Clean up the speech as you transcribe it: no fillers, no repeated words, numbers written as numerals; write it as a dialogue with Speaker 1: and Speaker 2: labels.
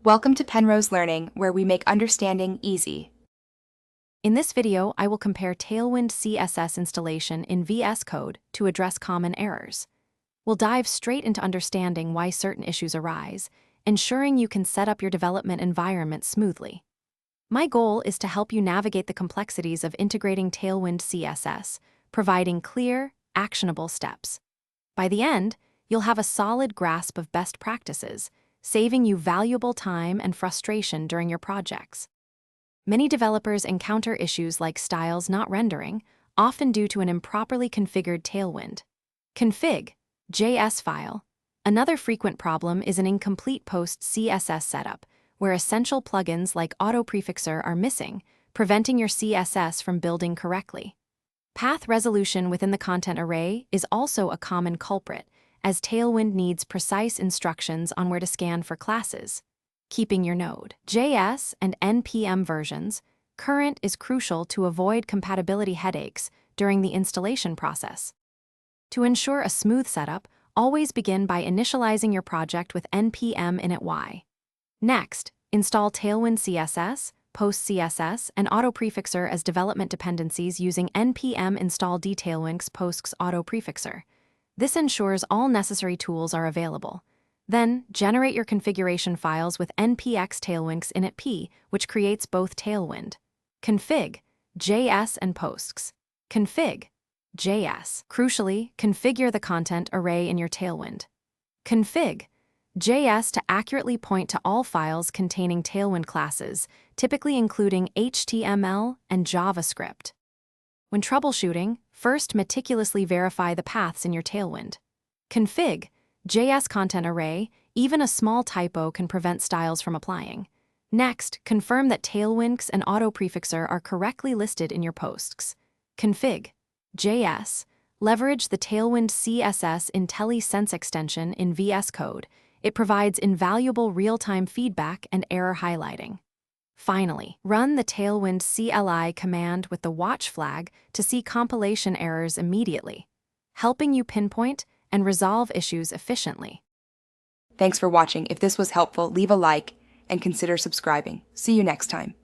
Speaker 1: Welcome to Penrose Learning, where we make understanding easy.
Speaker 2: In this video, I will compare Tailwind CSS installation in VS Code to address common errors. We'll dive straight into understanding why certain issues arise, ensuring you can set up your development environment smoothly. My goal is to help you navigate the complexities of integrating Tailwind CSS, providing clear, actionable steps. By the end, you'll have a solid grasp of best practices, saving you valuable time and frustration during your projects. Many developers encounter issues like styles not rendering, often due to an improperly configured Tailwind config.js file. Another frequent problem is an incomplete post CSS setup, where essential plugins like auto-prefixer are missing, preventing your CSS from building correctly. Path resolution within the content array is also a common culprit, as Tailwind needs precise instructions on where to scan for classes. Keeping your Node.js and NPM versions current is crucial to avoid compatibility headaches during the installation process. To ensure a smooth setup, always begin by initializing your project with npm init. Next, install Tailwind CSS, Post CSS, and auto-prefixer as development dependencies using npm install dtailwinds postx auto-prefixer. This ensures all necessary tools are available. Then, generate your configuration files with npx tailwinds init, which creates both Tailwind config.js and postx config.js. Crucially, configure the content array in your Tailwind config.js to accurately point to all files containing Tailwind classes, typically including HTML and JavaScript. When troubleshooting, first meticulously verify the paths in your Tailwind config.js content array. Even a small typo can prevent styles from applying. Next, confirm that tailwinds and auto-prefixer are correctly listed in your posts config.js. Leverage the Tailwind CSS IntelliSense extension in VS Code. It provides invaluable real-time feedback and error highlighting. Finally, run the Tailwind CLI command with the watch flag to see compilation errors immediately, helping you pinpoint and resolve issues efficiently.
Speaker 1: Thanks for watching. If this was helpful, leave a like and consider subscribing. See you next time.